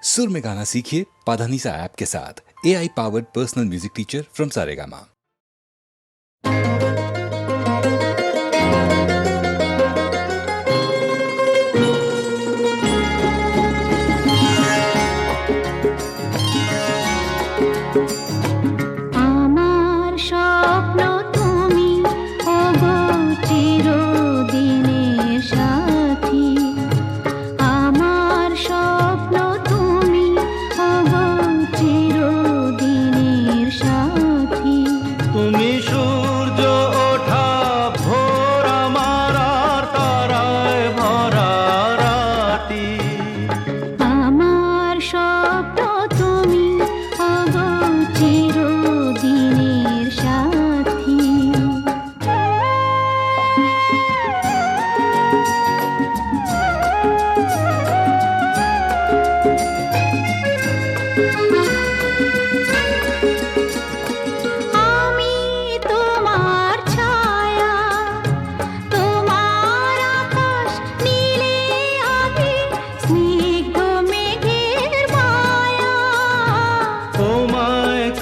सुर में गाना सीखिए पाधानीसा ऐप के साथ। AI powered personal music teacher from Saregama.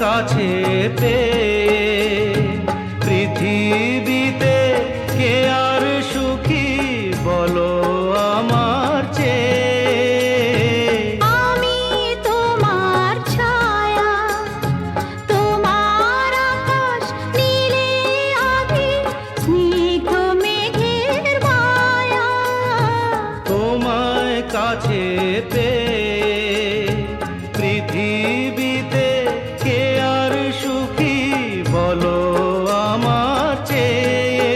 কাছে পেয়ে পৃথিবীতে কে আর সুখী বলো আমার চেয়ে। আমি তোমার ছায়া, তোমার আকাশ নীলে আভি, স্নিগ্ধ মেঘের মায়া। তোমায় কাছে পেয়ে পৃথিবীতে কে আর সুখী বলো আমার চেয়ে।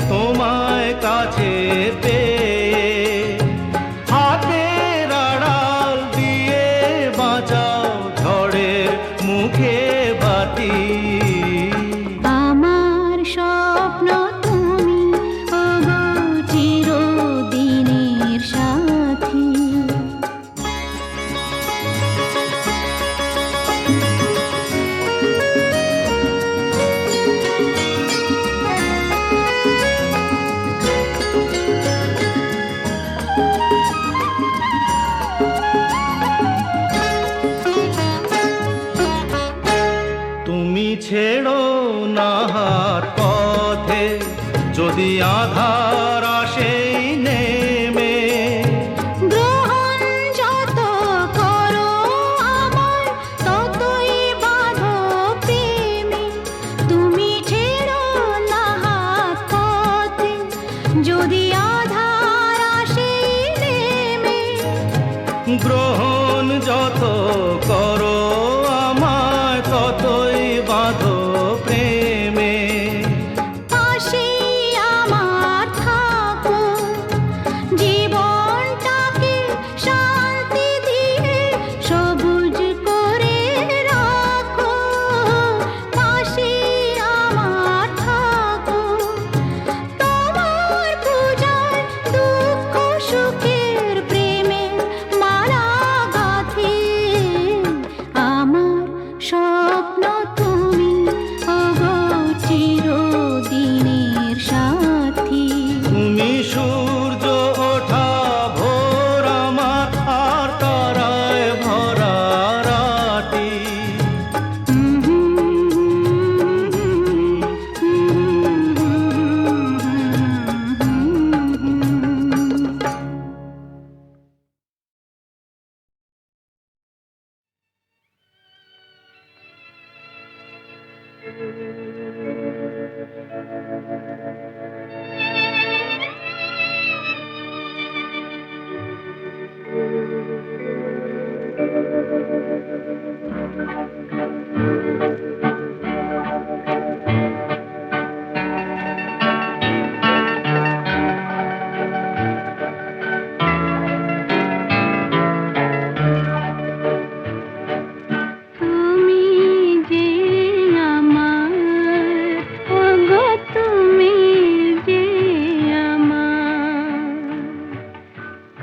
তোমায় কাছে পেয়ে হাতের আড়াল দিয়ে বাঁচাও ঝড়ের মুখে বাতি। আমার স্বপ্ন তুমি, ওগো চিরদিনের সাথী। তুমি ছেড়ো না হাত পথে যদি আধার আসে নেমে। গ্রহণ যত করো আমায়, ততই বাঁধো প্রেমে। তুমি ছেড়ো না হাত পথে যদি আধার আসে নেমে। গ্রহণ যত করো আমায় ততই বাঁধো প্রেমে। পাশে আমার থাকো, জীবনটাকে শান্তি দিয়ে সবুজ করে রাখো। পাশে আমার থাকো, তোমার পূজায় দুঃখ সুখের প্রেমের মালা গাঁথি। আমার স্বপ্ন তুমি, ওগো চিরদিনের সাথী। তুমি সূর্য ওঠা ভোর আমার আর তারায় ভরা রাতি। তুমি যে আমার, ওগো তুমি যে আমার।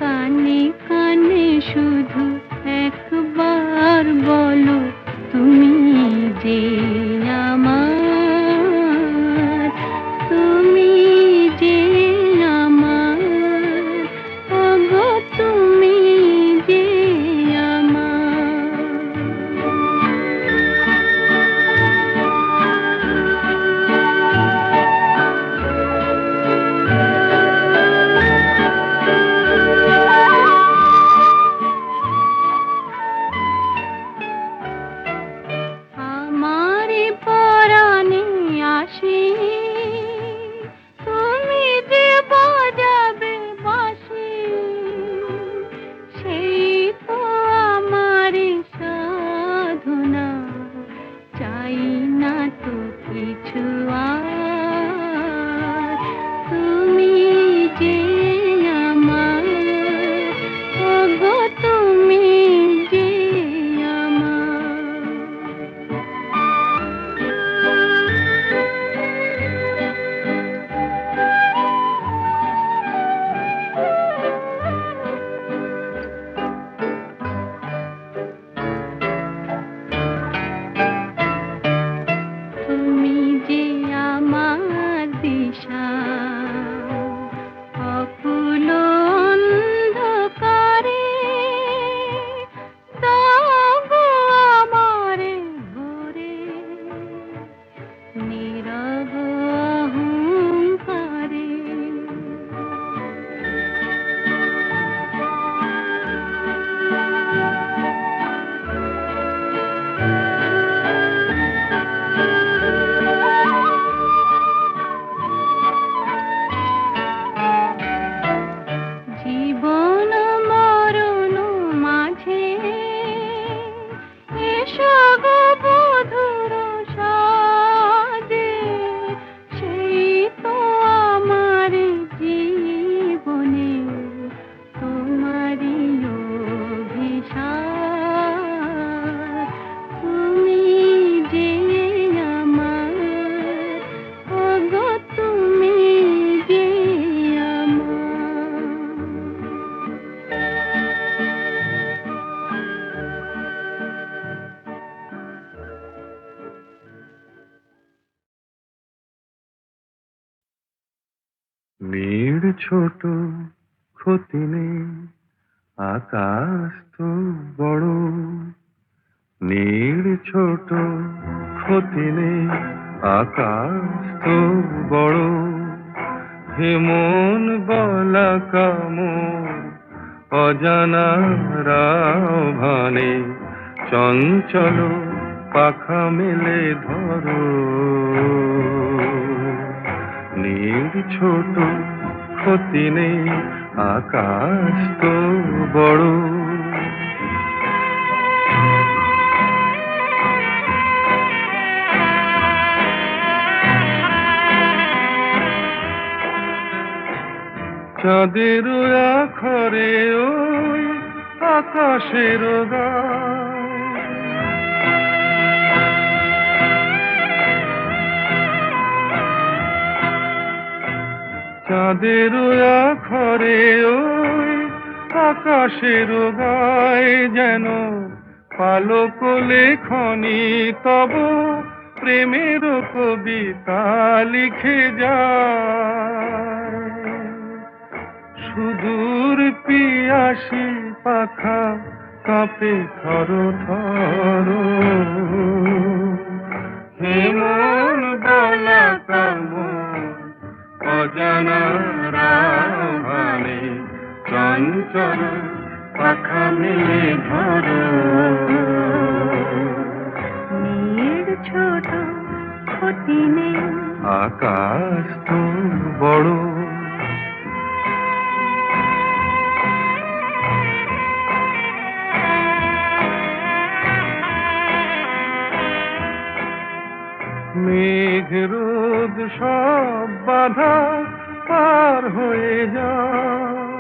কানে কানে শুধু একবার বলো, তুমি যে আমার। তুমি যে আমার, ওগো তুমি যে ছোট ক্ষতি নেই, আকাশ তো বড়। নীড় ছোট ক্ষতি নেই, আকাশ তো বড়। হেমন বলা কামন অজানা রাভানে, চঞ্চল পাখা মেলে ধরো। নীড় ছোট ক্ষতি নেই, আকাশ তো বড়। চাঁদের আখরে ওই আকাশের গায়, চাঁদের আখরে ওই আকাশের গায়, যেন পালক লেখনি তব প্রেমের কবিতা লিখে যায়। সুদূর পিয়াসী পাখা কাঁপে থর থর, হেমন বলা কামন অজানা রাভানে, চঞ্চল পাখা মেলে ধরো। নীড় ছোট ক্ষতি নেই, আকাশ তো বড়। মেঘ রোদ সব বাধা পার হয়ে যায়,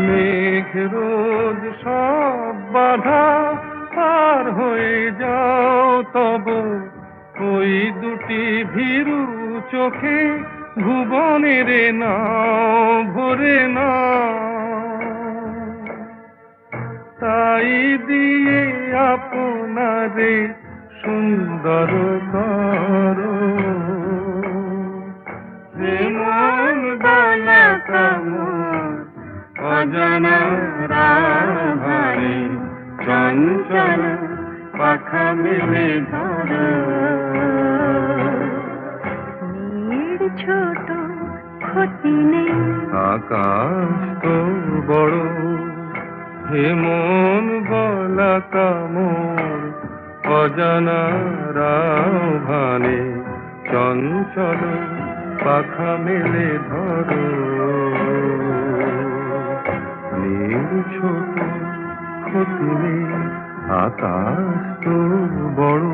মেঘ রোদ সব বাধা পার হয়ে যাও। তব ওই দুটি ভীরু চোখে ভুবনের নাও ভরে না, তাই দিয়ে আপনারে সুন্দর করো। হেমন বলা কামন অজানা রাভানে, চঞ্চল পাখা মেলে ধরো। নীড় ছোট ক্ষতি নেই, আকাশ তো বড়। হেমন বলা কামন অজানা রাভানে, চঞ্চল পাখা মেলে ধরো। নীড় ছোট ক্ষতি নেই, আকাশ তো বড়।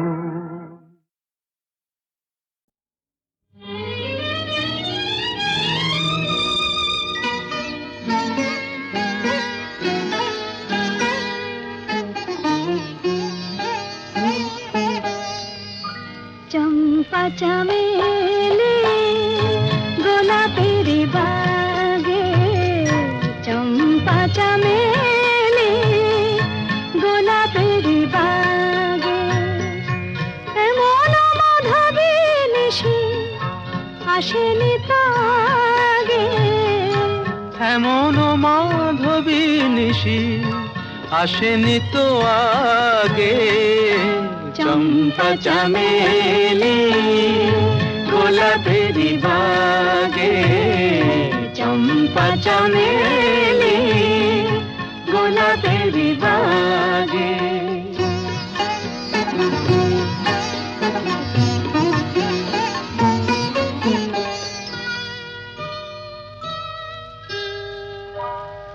চম্পা চামেলি গোলাপের বাগে, চম্পা চামেলি গোলাপের বাগে, এমন মাধবী নিশি আসেনি তো আগে। এমন মাধবী নিশি আসেনি তো আগে। চম্পা চামেলি গোলাপের বাগে, চম্পা চামেলি গোলাপের বাগে।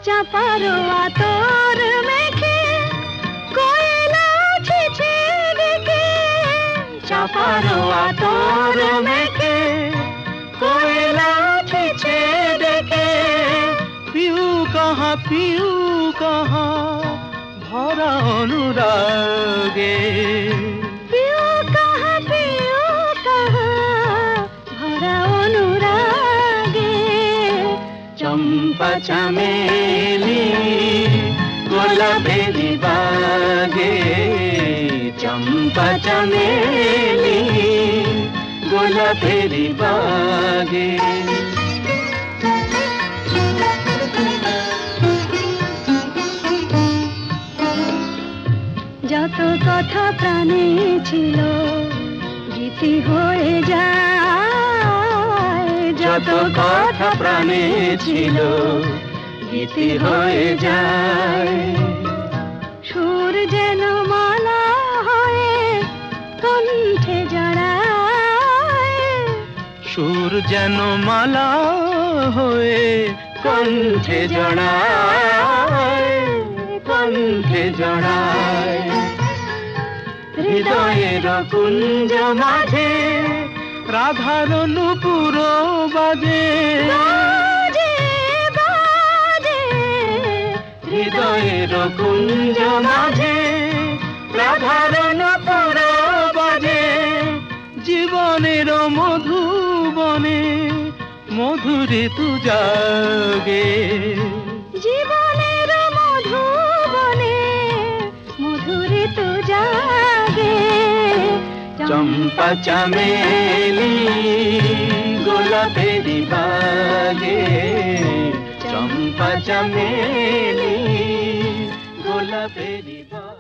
চাপার আতর মেখে কোয়েলা ছিছে ডেকে, চাপার আতর মেখে কোয়েলা ছিছে ডেকে। পিউ কাহা ভরা অনুরাগে, পিউ কাহা ভরা অনুরাগে। চম্পা চামেলি গোলাপের বাগে, চম্পা চম্পা চামেলি গোলাপেরি বাগে। যত কথা প্রাণে ছিল গীতি হয়ে যায়, যত কথা প্রাণে ছিল গীতি হয়ে যায়। সুর যেন মালা হয়ে কণ্ঠে জড়ায়, সুর যেন মালা হয়ে কণ্ঠে জড়ায়, কণ্ঠে জড়ায়। হৃদয়ের কুঞ্জ মাঝে রাধার নূপুর বাজে, বাজে বাজে হৃদয়ের কুঞ্জ মাঝে রাধার নূপুর বাজে। জীবনের মধুবনে মধুরে তু জাগে, জীবনের মধুবনে মধুরে তু জাগে। চম্পা চামেলি গোলাপেরি বাগে, চম্পা চামেলি গোলাপেরি বাগে।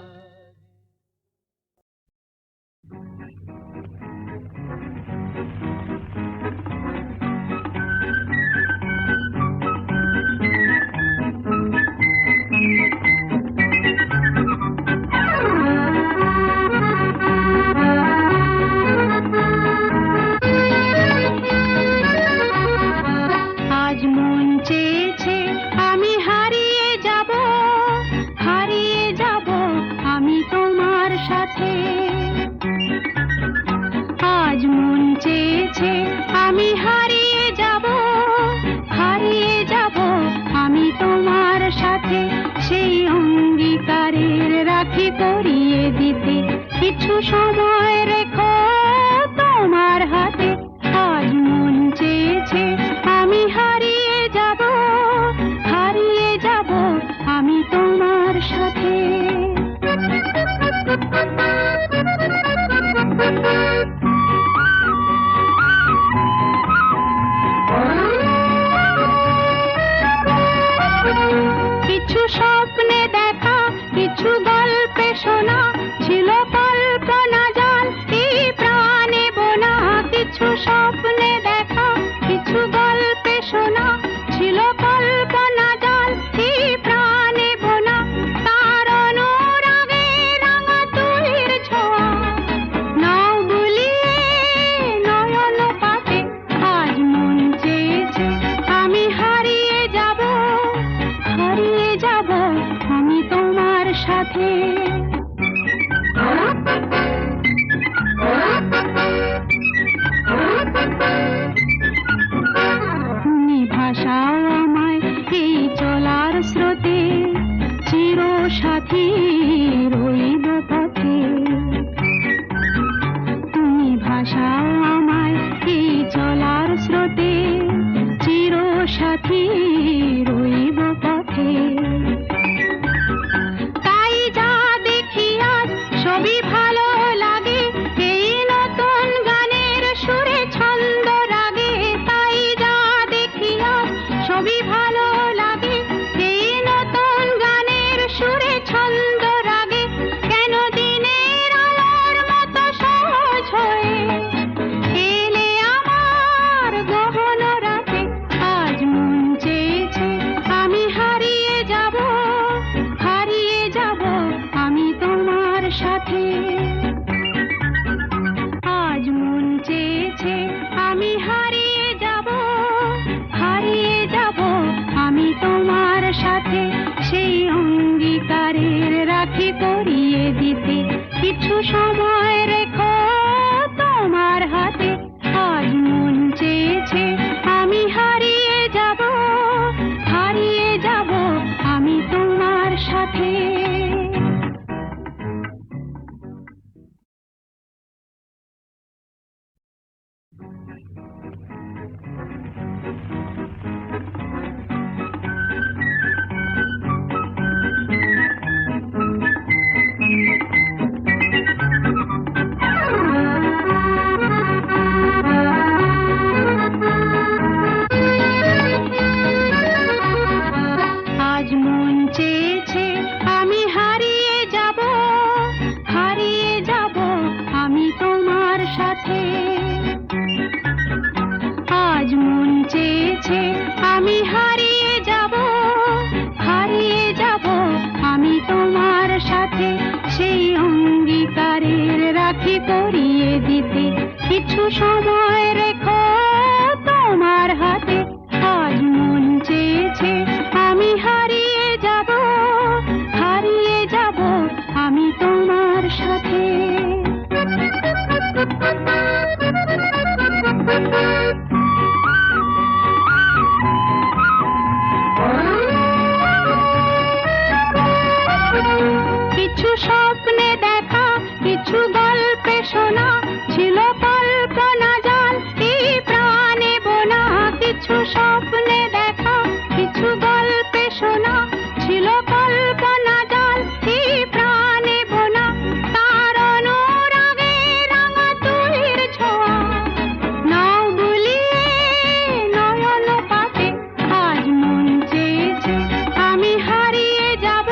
আজ মন চেয়েছে আমি হারিয়ে যাব, হারিয়ে যাব আমি তোমার সাথে। আজ মন চেয়েছে আমি হারিয়ে যাব, হারিয়ে যাব আমি তোমার সাথে। সেই অঙ্গীকারের রাখি পরিয়ে দিতে কিছু সময় রেখো তোমার হাতে। আজ মন চেয়েছে আমি হারিয়ে যাব, হারিয়ে যাব আমি তোমার সাথে। কিছু স্বপ্নে দেখা, কিছু গল্পে শোনা, ছিল কল্পনা জাল এই প্রাণে বোনা। কিছু স্বপ্নে দেখা, কিছু গল্পে শোনা, ছিল কল্পনা জাল এই প্রাণে বোনা। তার অনুরাগে রাঙা তুলির ছোঁয়া নাও বুলিয়ে নয়ন পাতে। আজ মন চেয়েছে আমি হারিয়ে যাব, হারিয়ে যাব আমি তোমার সাথে। তুমি ভাষাও আমায় এই চলার স্রোতে, চির সাথী রইব পথে। তুমি ভাষাও আমায় এই চলার স্রোতে, চির সাথী রইব পথে। তাই যা দেখি আজ সবই ভালো লাগে, এই নতুন গানের সুরে ছন্দ রাগে। তাই যা দেখি আজ সবই ভালো লাগে, এই নতুন গানের সুরে ছন্দ রাগে। কেন দিনের আলোর মতো সহজ হয়ে এলে আমার গহন রাতে। আজ মন চেয়ে চেয়েছে আমি হারিয়ে যাব আমি তোমার সাথে সেই অঙ্গীকারের রাখি পরিয়ে দিতে কিছু সময় রেখো তোমার হাতে আজ মন চেয়েছে আমি হারিয়ে যাব আমি তোমার সাথে কিছু স্বপ্নে দেখা কিছু গল্পে শোনা ছিল কল্পনা জাল এই প্রাণে বোনা কিছু স্বপ্নে দেখা কিছু গল্পে শোনা ছিল কল্পনা জাল এই প্রাণে বোনা তার অনুরাগে রাঙা তুলির ছোঁয়া নাও বুলিয়ে নয়ন পাতে আজ মন চেয়েছে আমি হারিয়ে যাব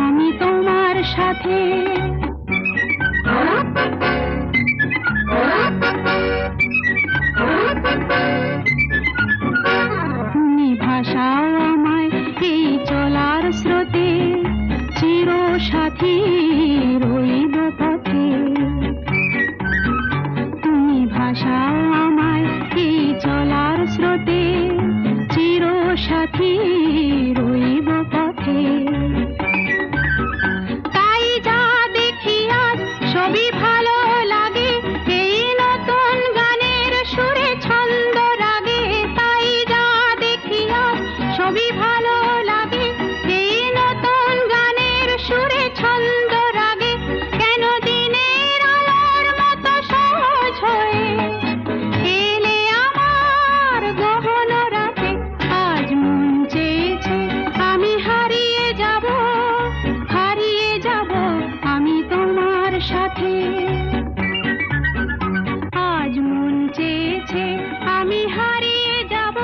আমি তোমার সাথে তুমি ভাষাও আমায় এই চলার স্রোতে চির সাথী রইব পথে তুমি ভাষাও আমায় এই চলার স্রোতে চির সাথী রইব পথে তাই যা দেখি আজ সবই ভালো লাগে এই নতুন গানের সুরে ছন্দ রাগে তাই যা দেখি আজ সবই ভালো লাগে এই নতুন গানের সুরে ছন্দ রাগে কেন দিনের আলোর মতো সহজ হয়ে এলে আমার গহন রাতে আজ মন চেয়েছে আমি হারিয়ে যাব আমি তোমার সাথে আজ মন চেয়েছে আমি হারিয়ে যাব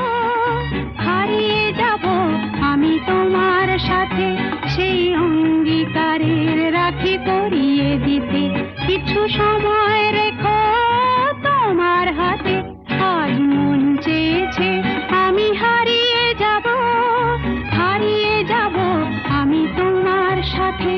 আমি তোমার সাথে সেই অঙ্গীকারের রাখি পরিয়ে দিতে কিছু সময় রেখো তোমার হাতে আজ মন চেয়েছে আমি হারিয়ে যাব আমি তোমার সাথে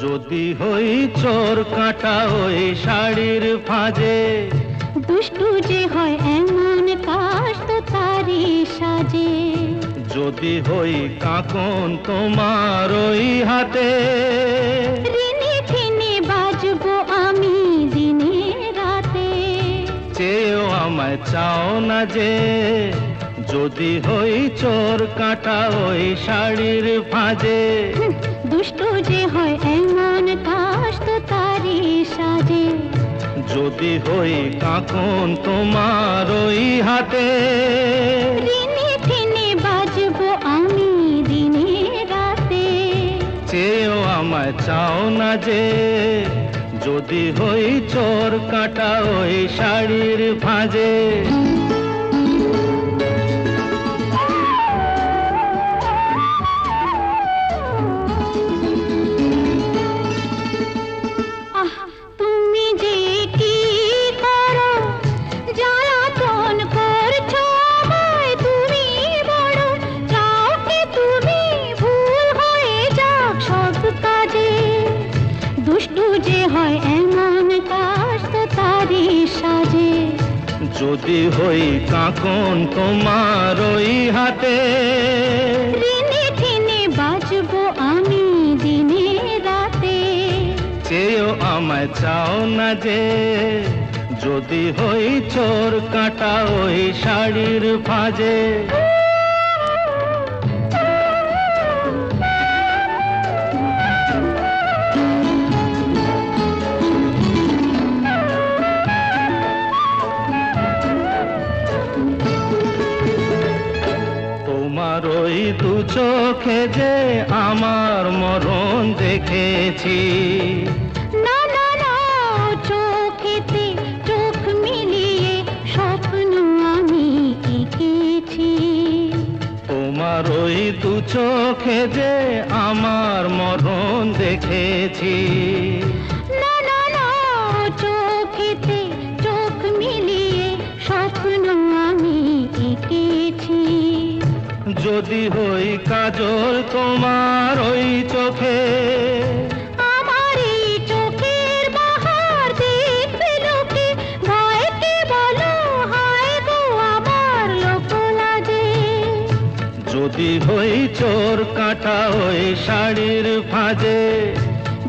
যদি হই চোর কাটা ওই শাড়ির ফাঁজে দুষ্টু যে হয় এমন কাশ তো তারি সাজে যদি হই কাকন তোমার ওই হাতে রিনি ঠিনি বাজবো আমি দিনে রাতে চেয়েও আমায় চাও না যে যদি হই চোর কাটা ওই শাড়ির ফাঁজে দুষ্টু যে হয় এমন কাশ তো তারি সাজে যদি হই কাকন তোমার ওই হাতে রিনি ঠিনি বাজবো আমি দিনে রাতে চেয়েও আমায় চাও না যে যদি হই চোর কাটা ওই শাড়ির ফাঁজে তুমি যে কি করো জ্বালাতন করছো আমায় তুমি বড় চাও কি তুমি ভুল হয়ে যাক সব কাজে দুষ্টু যে হয় এমন কাজ তো তারি সাজে যদি হই কাকন তোমার ওই হাতে রিনি ঠিনি বাজবো আমি দিনে রাতে চেয়েও আমায় চাও না যে যদি হই চোর কাটা ওই শাড়ির ফাঁজে তোমার ওই দু চোখে যে আমার মরণ দেখেছি না না না চোখেতে চোখ মিলিয়ে দু চোখে যে আমার মরণ দেখেছি। না না না, চোখেতে চোখ মিলিয়ে স্বপ্ন আমি এঁকেছি। যদি হই কাজল তোমার ওই চোখে, আমার এই চোখের বাহার দেখবে লোকে, ভয় কি বলো হায় গো আমার লোক লাজে। যদি হই চোর কাঁটা ওই শাড়ির ফাঁজে,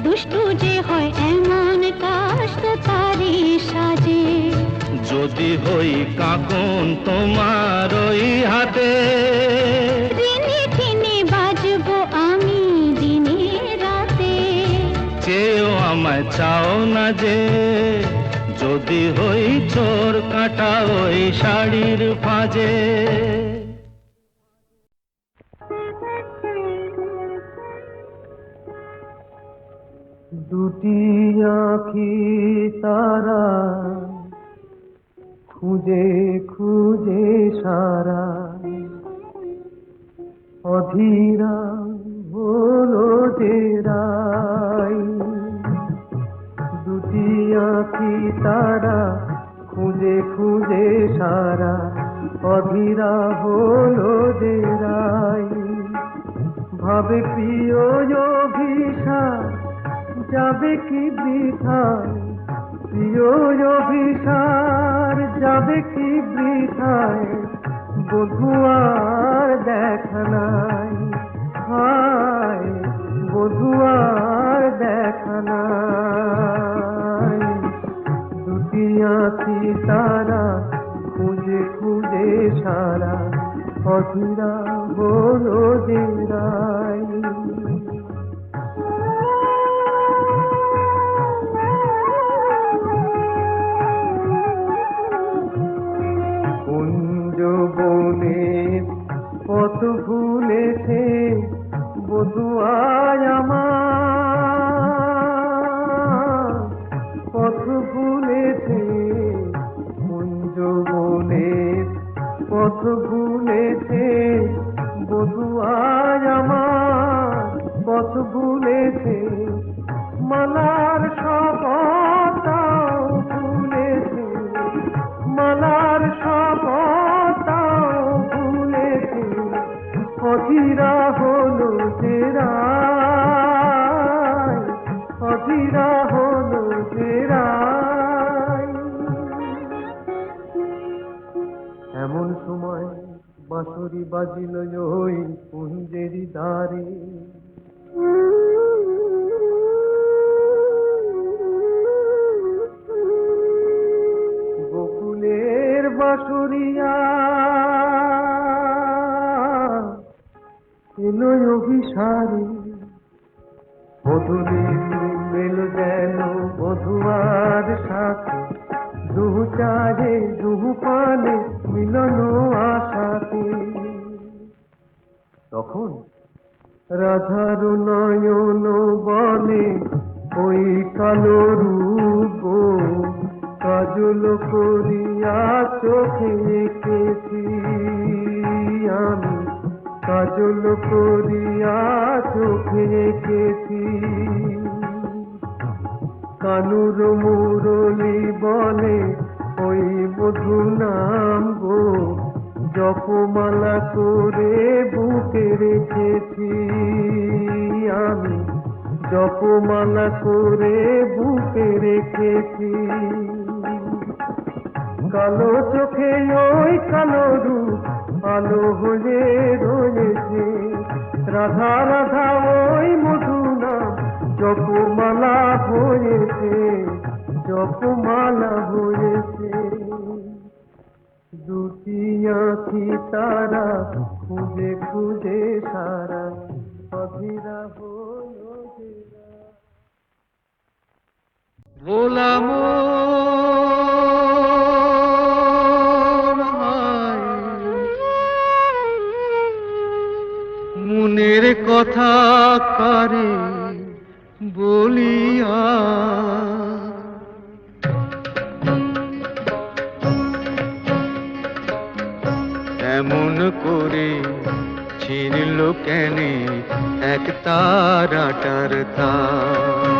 দুষ্টু যে হয় এমন কাজ তো তারই সাজে। যদি হই কাঁকন তোমার ওই হাতে, দিনে দিনে বাজবো আমি দিনে রাতে। চেয়েও আমায় চাও না যে, যদি হই চোর কাঁটা ওই শাড়ির ফাঁজে। দুটি আঁখি তারা খুঁজে খুঁজে সারা, অধীরা হলো যে রাই। দুটি আঁখি তারা খুঁজে খুঁজে সারা, অধীরা হলো যে রাই। ভাবে প্রিয় অভিশাপ যাবে কি বৃথায়, প্রিয় অভিসার যাবে কি বৃথায়, বধুয়ার দেখা নাই, হায় বধুয়ার দেখা নাই। দুটি আঁখি তারা খুঁজে খুঁজে সারা, অধীরা হলো যে রাই। বনের পথ ভুলেছে বধুয়ায় আমার, পথ ভুলেছে কুঞ্জ বনের পথ ভুলেছে বধুয়ায় আমার, পথ ভুলেছে মালার শপথটাও ভুলেছে, মালার শপথটাও ভুলেছে, অধীরা হলো যে রাই, অধীরা হলো যে রাই। এমন সময় বাঁশরি বাজিল ওই কুঞ্জেরি দ্বারে, গোকুলের বাঁশরিয়া এলো অভিসারে। বধূলির মেল যেন বধুয়ার সাথে, দুহু চাহে দুহু পানে মিলন আশাতে। তখন রাধার নয়ন বলে ওই কালো রূপ, কাজল করিয়া চোখে এঁকেছি আমি, কাজল করিয়া চোখে এঁকেছি। কানুর মুরলি বলে ওই মধু নাম গো, জপমালা করে বুকে রেখেছি আমি, জপমালা করে বুকে রেখেছি। কালো চোখে ওই কালো রূপ আলো হয়ে রয়েছে, রাধা রাধা ওই মধু নাম জপমালা হয়েছে, জপমালা হয়েছে। দুটি আঁখি তারা খুঁজে খুঁজে সারা, অধীরা হলো যে রাই। ভোলা মন হায়, মনের কথা কারে বলিয়া, এমন করে ছিঁড়ল কেনে এক তারাটার তার।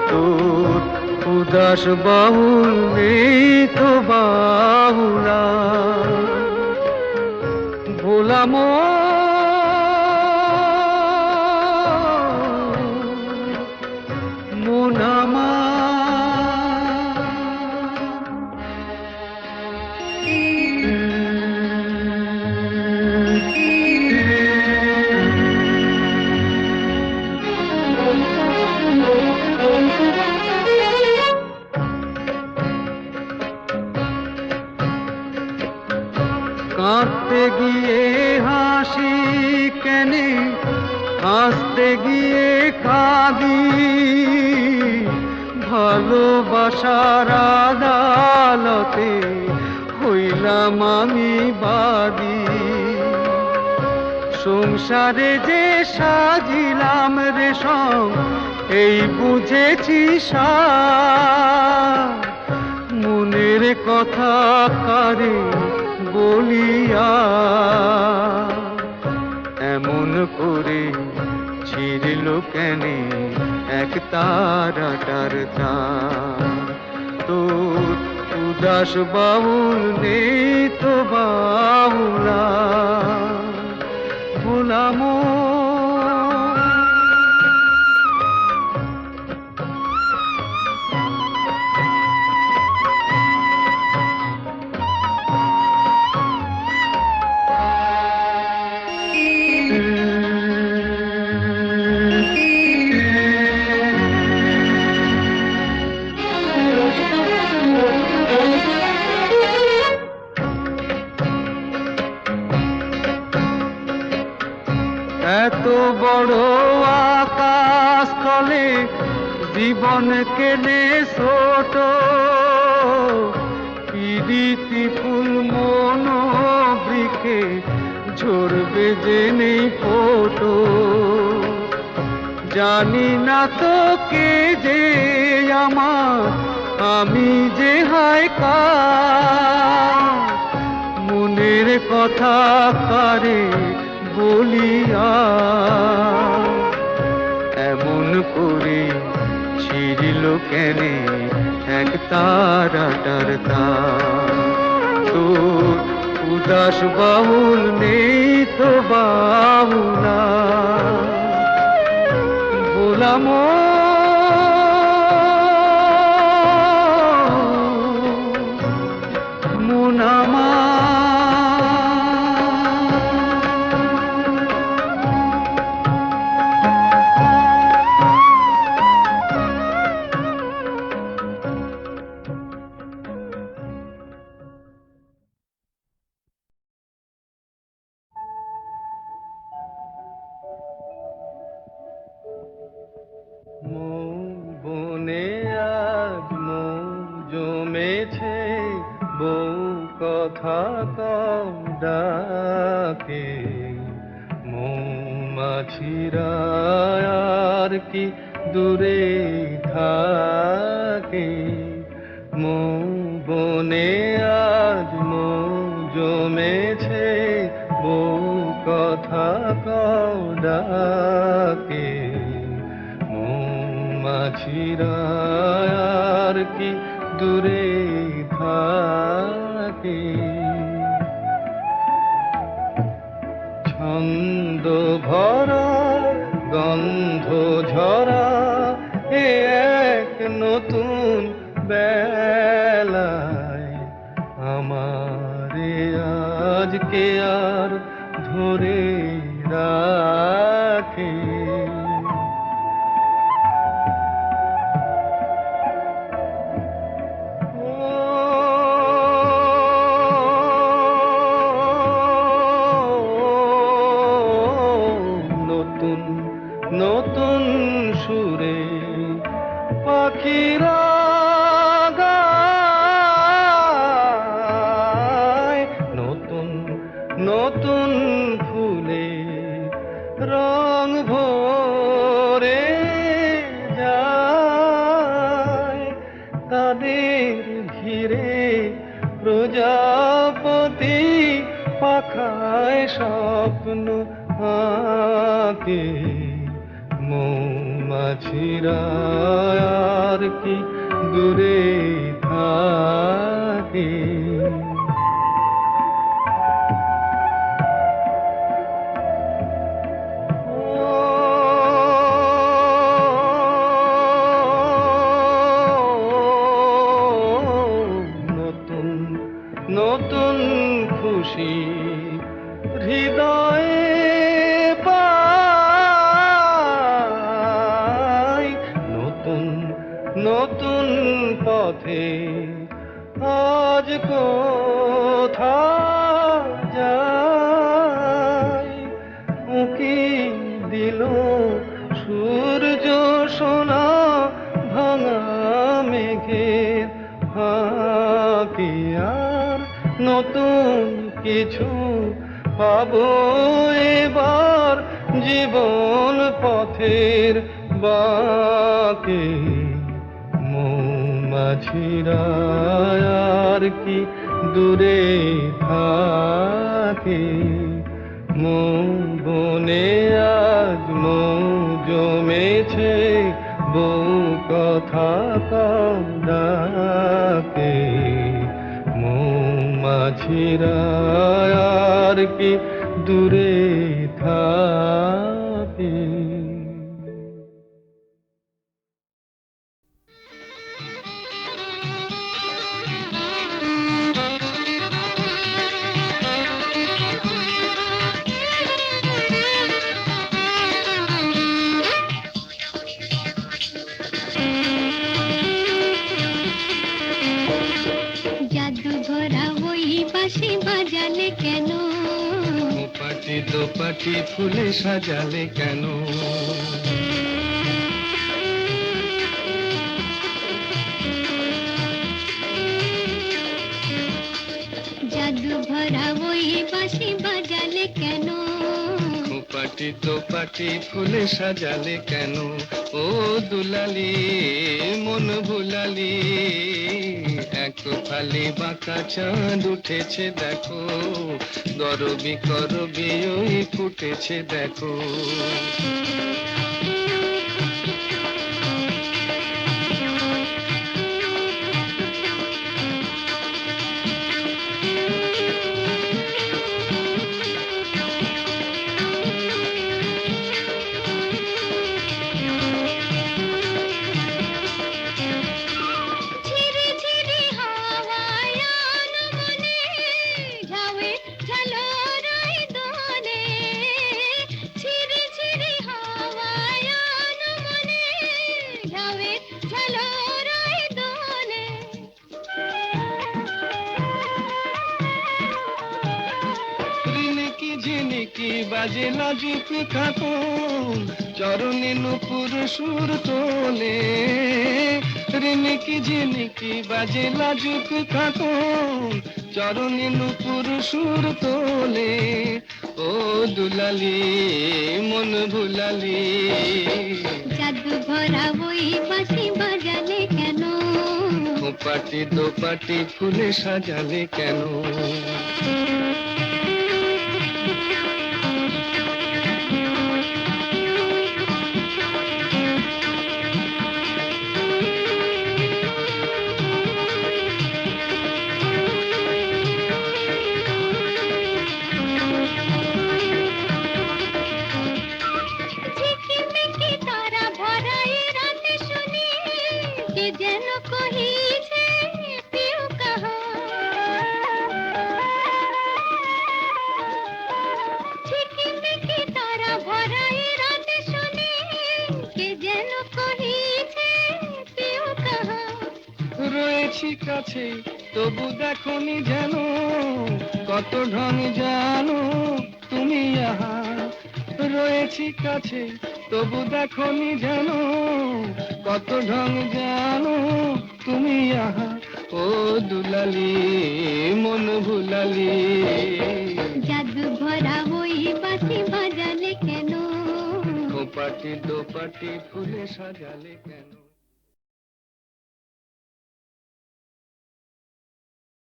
তোর উদাস বাহুল নেই তো বাহুলা ভোলা মন আমার। কাঁদতে গিয়ে হাসি কেনে হাসতে গিয়ে কাঁদি ভালোবাসার আদালতে হইলাম আমি বাদী। সংসারে যে সাজিলাম রেশম এই বুঝেছি সার। মনের কথা কারে বলিয়া এমন করে ছিঁড়ল কেনে এক তারাটার তার। তোর উদাস বাউল নেই তো বাউলা ভোলাম। এত বড় আকাশ তলে জীবন কেনে ছোট পিরিতি ফুল মন বৃক্ষে ঝরবে যে নেই ফোটো। জানি না তো কে যে আমার আমি যে হায় কার। মনের কথা কারে বলিয়া এমন করে ছিঁড়ল কেনে এক তারাটার তার। তোর উদাস বাউল নেই তো বাউলা ভোলাম। মন আমার। বনে আজ মৌ জমেছে বউ কথা কম ডাকে। মৌমাছিরা আর কি দূরে থাকে। মৌ বনে আজ মৌ জমেছে বউ কথা কম ডাকে। মাছিরা আর কি দূরে থাকে। ছন্দ ভরা গন্ধ ঝরা এ এক নতুন বেলায় আমারে আজকে আর ধরে রাখে। নতুন সুরে পাখিরা গায়। নতুন নতুন ফুলে রং ভরে যায়। তাদের ঘিরে প্রজাপতি পাখায় স্বপ্ন ফাঁকে মৌমাছিরা আর কি দূরে থাকে। নতুন নতুন খুশি হৃদয়ে পাই, নতুন নতুন পথে আজ কোথা যাই। উঁকি দিল সূর্য সোনা ভাঙা মেঘের ফাঁকে, আর নতুন কিছু পাবো এবার জীবন পথের বাঁকে। মৌমাছিরা আর কি দূরে থাকে, মৌ বনে আজ মৌ জমেছে, বউ কথা কম ডাকে। মৌমাছিরা আর কি দূরে থাকে। জাদু ভরা ওই বাঁশি বাজালে কেন, পাটি দোপাটি ফুলে সাজালে কেন, জাদু ভরা ওই বাঁশি বাজালে কেন, পাটি দোপাটি ফুলে সাজালে কেন। ও দুলালি মন ভুলালি, এক ফালি বাঁকা চাঁদ উঠেছে দেখো, গরবি করবি ওই ফুটেছে দেখো। ঝিরি ঝিরি হাওয়ায় আনমনে ঝাউয়ে ঝালরাই দোলে, ঝিরি ঝিরি হাওয়ায় আনমনে ঝাউয়ে ঝালরাই দোলে। রিনিকি ঝিনিকি বাজে লাজুক খাতুন, চরণে নুপুর সুর তোলে। রিনিকি ঝিনিকি বাজে লাজুক খাতুন, চরণে নুপুর সুর তোলে। ও দুলালি মন ভুলালি, জাদু ভরা ওই বাঁশি বাজালে কেন, পাটি দোপাটি ফুলে সাজালে কেন। ঝিকিমিকি তারা ভরা এ রাতে শুনি, কে যেন কহিছে পিউ কাহা। ঝিকিমিকি তারা ভরা এ রাতে শুনি, কে যেন কহিছে পিউ কাহা। রয়েছি কাছে তবু দেখনি যেন, কত ঢং জানো তুমি আহা। রয়েছি কাছে তবু দেখনি যেন, কত ঢং জানো তুমি আহা। ও দুলালি মন ভুলালি, জাদু ভরা ওই বাঁশি বাজালে কেন, পাটি দোপাটি ফুলে সাজালে কেন।